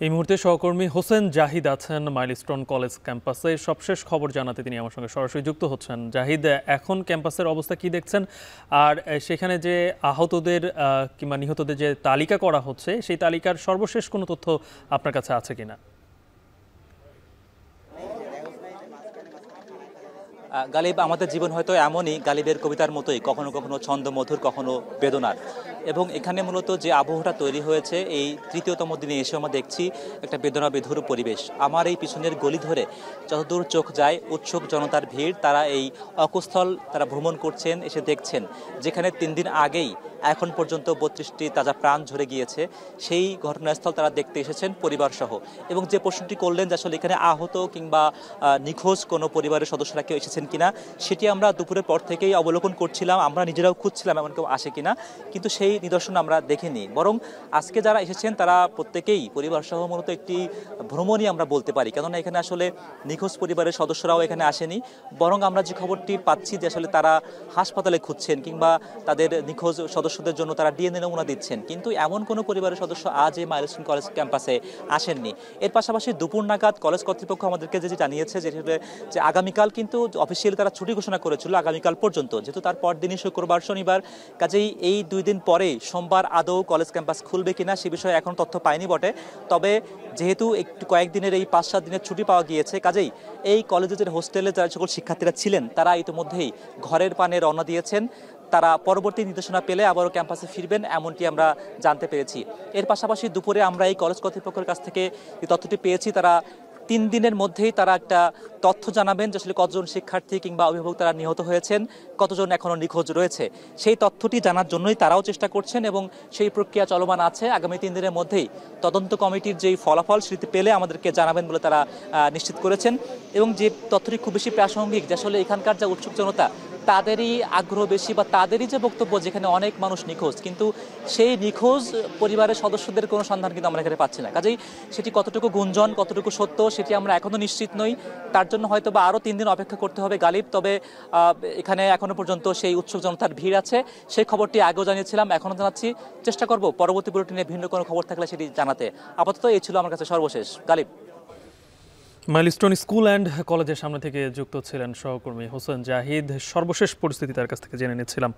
এই মুহূর্তে সহকর্মী হোসেন জাহিদ আছেন মাইলস্টোন কলেজ ক্যাম্পাসে। সবশেষ খবর জানাতে তিনি আমার সঙ্গে সরাসরি যুক্ত হচ্ছেন। জাহিদ, এখন ক্যাম্পাসের অবস্থা কি দেখছেন, আর সেখানে যে আহতদের কিংবা নিহতদের যে তালিকা করা হচ্ছে সেই তালিকার সর্বশেষ কোনো তথ্য আপনার কাছে আছে কিনা? গালিব, আমাদের জীবন হয়তো এমনই গালিবের কবিতার মতোই, কখনো কখনো ছন্দমধুর, কখনো বেদনার। এবং এখানে মূলত যে আবহাওয়াটা তৈরি হয়েছে এই তৃতীয়তম দিনে এসে আমরা দেখছি একটা বেদনাবিধুর পরিবেশ। আমার এই পিছনের গলি ধরে যতদূর চোখ যায় উৎসুক জনতার ভিড়, তারা এই অকুস্থল তারা ভ্রমণ করছেন, এসে দেখছেন যেখানে 3 দিন আগেই এখন পর্যন্ত 32টি তাজা প্রাণ ঝরে গিয়েছে, সেই ঘটনাস্থল তারা দেখতে এসেছেন পরিবারসহ। এবং যে প্রশ্নটি করলেন যে আসলে এখানে আহত কিংবা নিখোঁজ কোনো পরিবারের সদস্যরা কেউ এসেছেন কিনা, সেটি আমরা দুপুরের পর থেকেই অবলোকন করছিলাম, আমরা নিজেরাও খুঁজছিলাম এমন কেউ আসে কিনা, কিন্তু সেই নিদর্শন আমরা দেখিনি। বরং আজকে যারা এসেছেন তারা প্রত্যেকেই পরিবারসহ মূলত একটি ভ্রমণই আমরা বলতে পারি, কেননা এখানে আসলে নিখোঁজ পরিবারের সদস্যরাও এখানে আসেনি। বরং আমরা যে খবরটি পাচ্ছি যে আসলে তারা হাসপাতালে খুঁজছেন কিংবা তাদের নিখোঁজ সদস্যদের জন্য তারা ডিএনএ নমুনা দিচ্ছেন, কিন্তু এমন কোনো পরিবারের সদস্য আজ এই মাইলস্টোন কলেজ ক্যাম্পাসে আসেননি। এর পাশাপাশি দুপুর নাগাদ কলেজ কর্তৃপক্ষ আমাদেরকে যে জানিয়েছে যে আগামীকাল কিন্তু অফিসিয়ালি তারা ছুটি ঘোষণা করেছিল আগামীকাল পর্যন্ত, যেহেতু তার পর দিনই শুক্রবার শনিবার, কাজেই এই 2 দিন পরে সোমবার আদৌ কলেজ ক্যাম্পাস খুলবে কিনা সে বিষয়ে এখন তথ্য পাইনি বটে। তবে যেহেতু একটু কয়েকদিনের এই 5-7 দিনের ছুটি পাওয়া গিয়েছে, কাজেই এই কলেজের হোস্টেলে যারা সকল শিক্ষার্থীরা ছিলেন তারা ইতিমধ্যেই ঘরের পানে রওনা দিয়েছেন। তারা পরবর্তী নির্দেশনা পেলে আবারও ক্যাম্পাসে ফিরবেন এমনটি আমরা জানতে পেরেছি। এর পাশাপাশি দুপুরে আমরা এই কলেজ কর্তৃপক্ষের কাছ থেকে যে তথ্যটি পেয়েছি, তারা 3 দিনের মধ্যেই তারা একটা তথ্য জানাবেন যে আসলে কতজন শিক্ষার্থী কিংবা অভিভাবক তারা নিহত হয়েছেন, কতজন এখনও নিখোঁজ রয়েছে। সেই তথ্যটি জানার জন্যই তারাও চেষ্টা করছেন এবং সেই প্রক্রিয়া চলমান আছে। আগামী 3 দিনের মধ্যেই তদন্ত কমিটির যেই ফলাফল সেটি পেলে আমাদেরকে জানাবেন বলে তারা নিশ্চিত করেছেন। এবং যে তথ্যটি খুব বেশি প্রাসঙ্গিক, যে আসলে এখানকার যা উৎসুক জনতা তাদেরই আগ্রহ বেশি বা তাদেরই যে বক্তব্য যেখানে অনেক মানুষ নিখোঁজ, কিন্তু সেই নিখোঁজ পরিবারের সদস্যদের কোনো সন্ধান কিন্তু আমরা এখানে পাচ্ছি না। কাজেই সেটি কতটুকু গুঞ্জন, কতটুকু সত্য সেটি আমরা এখনও নিশ্চিত নই। তার জন্য হয়তো বা আরও 3 দিন অপেক্ষা করতে হবে গালিব। তবে এখানে এখনো পর্যন্ত সেই উৎসুক জনতার ভিড় আছে, সেই খবরটি আগেও জানিয়েছিলাম, এখনও জানাচ্ছি। চেষ্টা করব পরবর্তী বুলেটিনে ভিন্ন কোনো খবর থাকলে সেটি জানাতে। আপাতত এই ছিল আমার কাছে সর্বশেষ। গালিব। মাইলস্টোন স্কুল অ্যান্ড কলেজের সামনে থেকে যুক্ত ছিলেন সহকর্মী হোসেন জাহিদ। সর্বশেষ পরিস্থিতি তার কাছ থেকে জেনে নিচ্ছিলাম।